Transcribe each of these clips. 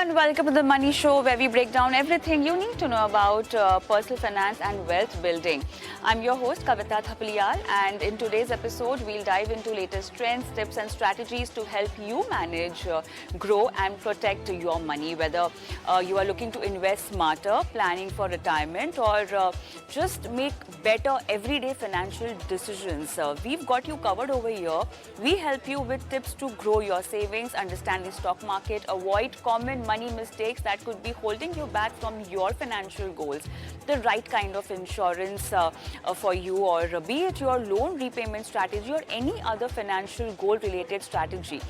and welcome to the Money Show, where we break down everything you need to know about personal finance and wealth building. I'm your host, Kavita Thapaliyal, and in today's episode, we'll dive into latest trends, tips, and strategies to help you manage, grow, and protect your money. Whether you are looking to invest smarter, planning for retirement, or just make better everyday financial decisions, we've got you covered over here. We help you with tips to grow your savings, understand the stock market, avoid common money mistakes that could be holding you back from your financial goals, the right kind of insurance for you, or be it your loan repayment strategy or any other financial goal related strategy.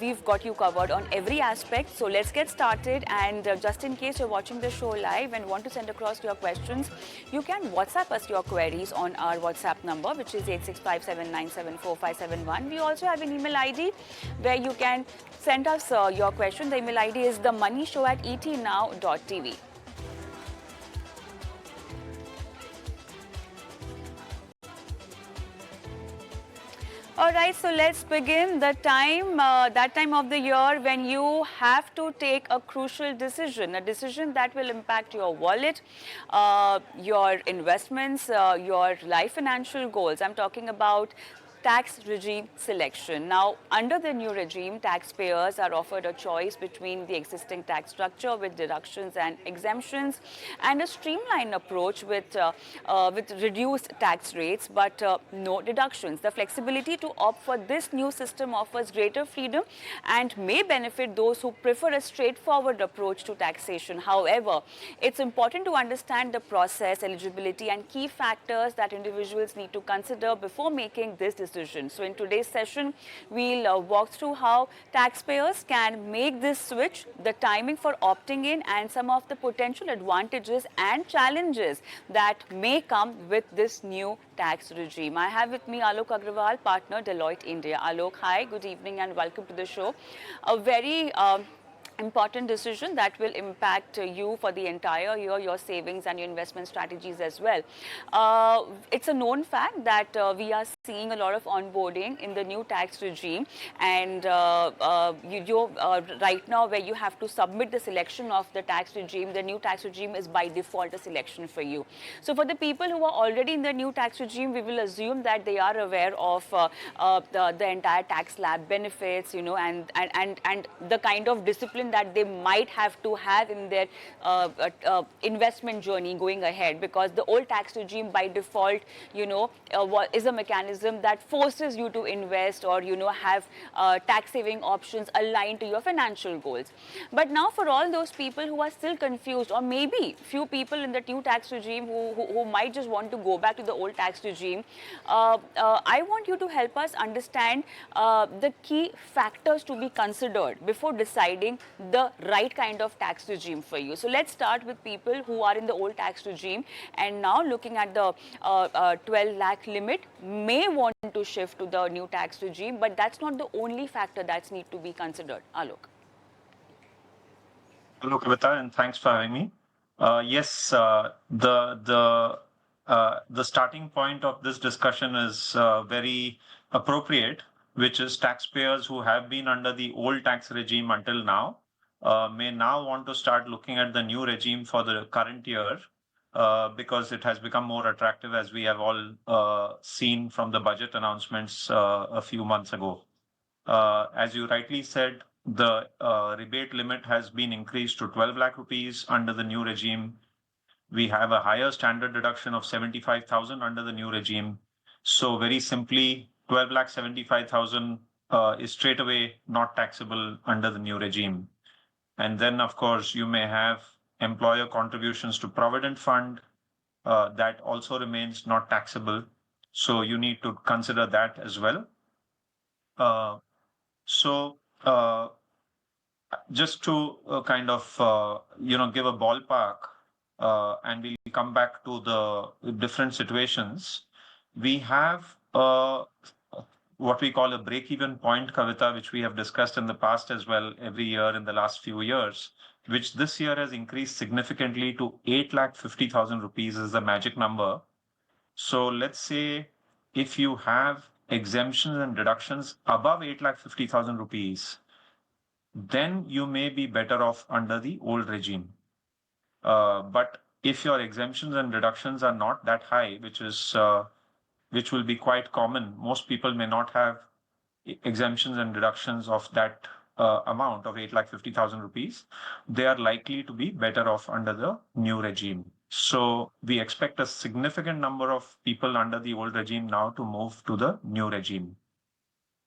We've got you covered on every aspect. So let's get started. And just in case you're watching the show live and want to send across your questions, you can WhatsApp us your queries on our WhatsApp number, which is 8657974571. We also have an email ID where you can send us your question. The email ID is themoneyshow@etnow.tv. All right, so let's begin. That time of the year when you have to take a crucial decision, a decision that will impact your wallet, your investments, your life financial goals. I'm talking about tax regime selection. Now, under the new regime, taxpayers are offered a choice between the existing tax structure with deductions and exemptions and a streamlined approach with reduced tax rates but no deductions. The flexibility to opt for this new system offers greater freedom and may benefit those who prefer a straightforward approach to taxation. However, it's important to understand the process, eligibility, and key factors that individuals need to consider before making this decision. So in today's session, we'll walk through how taxpayers can make this switch, the timing for opting in, and some of the potential advantages and challenges that may come with this new tax regime. I have with me Alok Agrawal, partner, Deloitte India. Alok, hi, good evening and welcome to the show. A very important decision that will impact you for the entire year, your savings and your investment strategies as well. It's a known fact that we are seeing a lot of onboarding in the new tax regime, and right now where you have to submit the selection of the tax regime, the new tax regime is by default a selection for you. So for the people who are already in the new tax regime, we will assume that they are aware of the entire tax slab benefits, and the kind of discipline that they might have to have in their investment journey going ahead, because the old tax regime by default, is a mechanism that forces you to invest or, have tax saving options aligned to your financial goals. But now for all those people who are still confused, or maybe few people in the new tax regime who might just want to go back to the old tax regime, I want you to help us understand the key factors to be considered before deciding the right kind of tax regime for you. So let's start with people who are in the old tax regime and now looking at the 12 lakh limit may want to shift to the new tax regime, but that's not the only factor that's need to be considered. Alok. Hello, Kavita, and thanks for having me. Yes, the starting point of this discussion is very appropriate, which is taxpayers who have been under the old tax regime until now may now want to start looking at the new regime for the current year because it has become more attractive, as we have all seen from the budget announcements a few months ago. As you rightly said, the rebate limit has been increased to 12 lakh rupees under the new regime. We have a higher standard deduction of 75,000 under the new regime. So very simply, 12 lakh 75,000 is straight away not taxable under the new regime. And then, of course, you may have employer contributions to Provident Fund that also remains not taxable. So you need to consider that as well. Just to kind of, give a ballpark, and we'll come back to the different situations. We have what we call a break-even point, Kavita, which we have discussed in the past as well every year in the last few years, which this year has increased significantly to 8,50,000 rupees is the magic number. So let's say if you have exemptions and deductions above 8,50,000 rupees, then you may be better off under the old regime. But if your exemptions and deductions are not that high, which will be quite common, most people may not have exemptions and deductions of that amount of 8,50,000 rupees. They are likely to be better off under the new regime. So we expect a significant number of people under the old regime now to move to the new regime.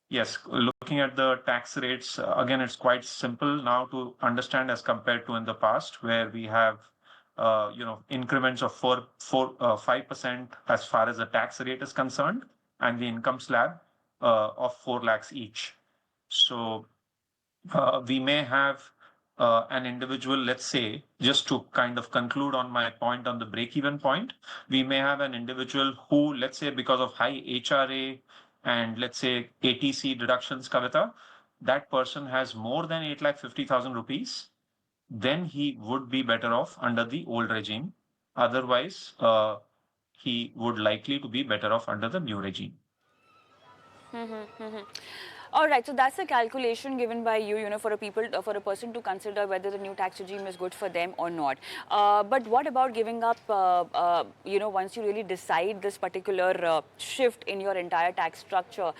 Yes, looking at the tax rates, again, it's quite simple now to understand as compared to in the past, where we have, increments of 5% as far as the tax rate is concerned, and the income slab of 4 lakhs each. So we may have an individual, let's say, just to kind of conclude on my point on the break-even point, we may have an individual who, let's say, because of high HRA and let's say ATC deductions, Kavita, that person has more than 8,50,000 rupees, then he would be better off under the old regime. Otherwise, he would likely to be better off under the new regime. All right, so that's a calculation given by you, for for a person to consider whether the new tax regime is good for them or not. But what about giving up, once you really decide this particular shift in your entire tax structure,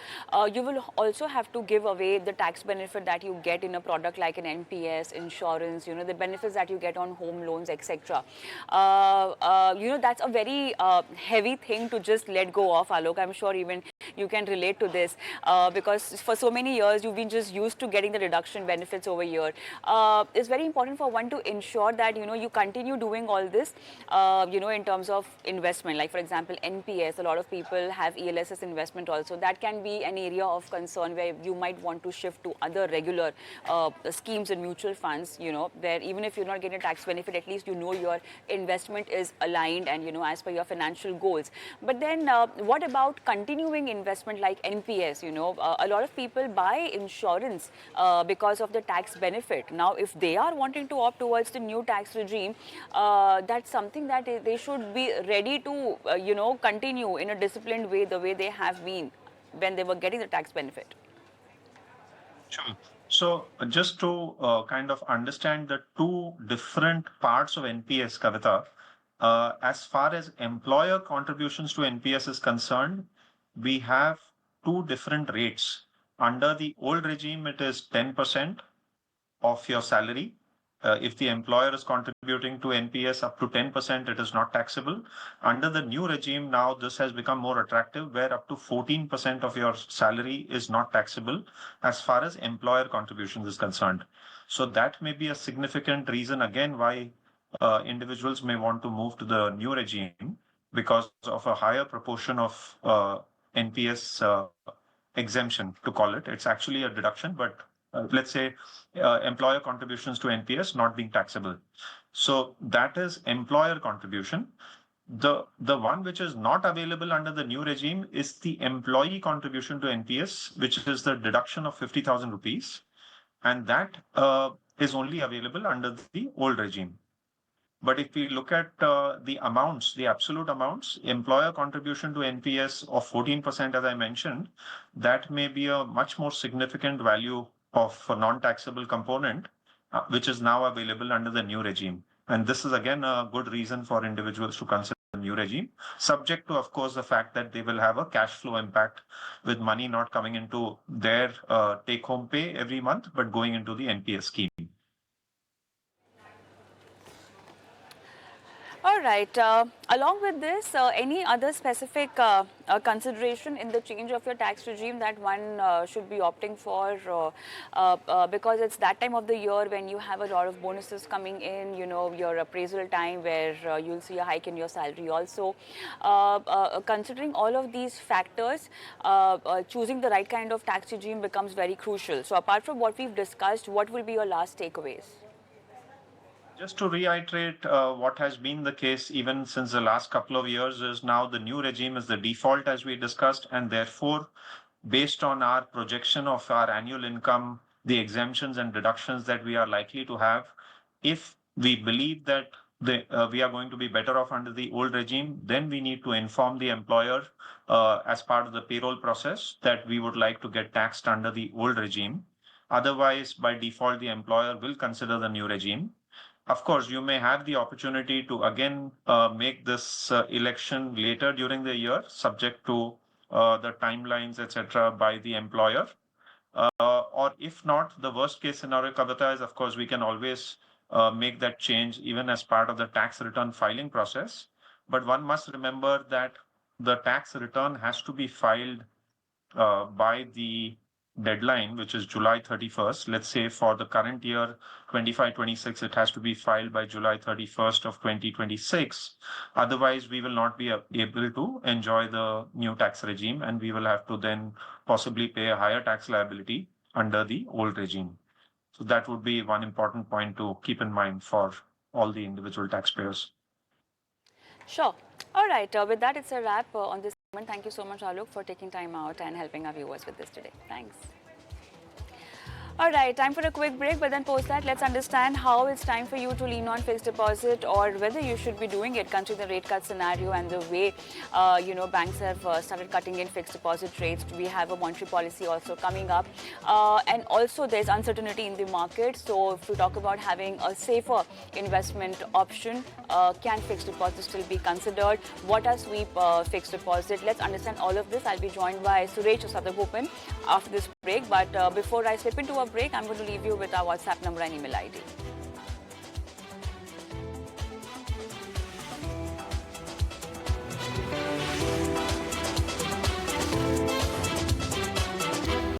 you will also have to give away the tax benefit that you get in a product like an NPS, insurance, the benefits that you get on home loans, etc. That's a very heavy thing to just let go of, Alok. I'm sure even you can relate to this because for so many years you've been just used to getting the deduction benefits over here. It's very important for one to ensure that you continue doing all this, in terms of investment. Like for example, NPS. A lot of people have ELSS investment also. That can be an area of concern where you might want to shift to other regular schemes and mutual funds. Where even if you're not getting a tax benefit, at least your investment is aligned and as per your financial goals. But then, what about continuing investment like NPS? A lot of people buy insurance because of the tax benefit. Now, if they are wanting to opt towards the new tax regime, that's something that they should be ready to, continue in a disciplined way, the way they have been when they were getting the tax benefit. Sure. So just to kind of understand the two different parts of NPS, Kavita, as far as employer contributions to NPS is concerned, we have two different rates. Under the old regime, it is 10% of your salary. If the employer is contributing to NPS up to 10%, it is not taxable. Under the new regime, now this has become more attractive, where up to 14% of your salary is not taxable as far as employer contributions is concerned. So that may be a significant reason again why individuals may want to move to the new regime because of a higher proportion of NPS exemption, to call it. It's actually a deduction, but let's say employer contributions to NPS not being taxable. So that is employer contribution. The one which is not available under the new regime is the employee contribution to NPS, which is the deduction of 50,000 rupees. And that is only available under the old regime. But if we look at the amounts, the absolute amounts, employer contribution to NPS of 14%, as I mentioned, that may be a much more significant value of a non-taxable component, which is now available under the new regime. And this is again a good reason for individuals to consider the new regime, subject to, of course, the fact that they will have a cash flow impact with money not coming into their take-home pay every month, but going into the NPS scheme. All right. Along with this, any other specific consideration in the change of your tax regime that one should be opting for? Because it's that time of the year when you have a lot of bonuses coming in, your appraisal time where you'll see a hike in your salary also. Considering all of these factors, choosing the right kind of tax regime becomes very crucial. So apart from what we've discussed, what will be your last takeaways? Just to reiterate, what has been the case even since the last couple of years is now the new regime is the default, as we discussed, and therefore, based on our projection of our annual income, the exemptions and deductions that we are likely to have, if we believe that we are going to be better off under the old regime, then we need to inform the employer as part of the payroll process that we would like to get taxed under the old regime. Otherwise, by default, the employer will consider the new regime. Of course, you may have the opportunity to again make this election later during the year, subject to the timelines, etc., by the employer. Or if not, the worst case scenario, Kavita, is of course we can always make that change even as part of the tax return filing process. But one must remember that the tax return has to be filed by the deadline, which is July 31st. Let's say for the current year, 25-26, it has to be filed by July 31st of 2026. Otherwise, we will not be able to enjoy the new tax regime, and we will have to then possibly pay a higher tax liability under the old regime. So that would be one important point to keep in mind for all the individual taxpayers. Sure. All right. With that, it's a wrap on this segment. Thank you so much, Alok, for taking time out and helping our viewers with this today. Thanks. All right, time for a quick break, but then post that, let's understand how it's time for you to lean on fixed deposit or whether you should be doing it considering the rate cut scenario and the way, banks have started cutting in fixed deposit rates. We have a monetary policy also coming up. And also there's uncertainty in the market. So if we talk about having a safer investment option, can fixed deposit still be considered? What are sweep fixed deposit? Let's understand all of this. I'll be joined by Suresh Sadagopin after this break. But before I slip into a break, I'm going to leave you with our WhatsApp number and email ID.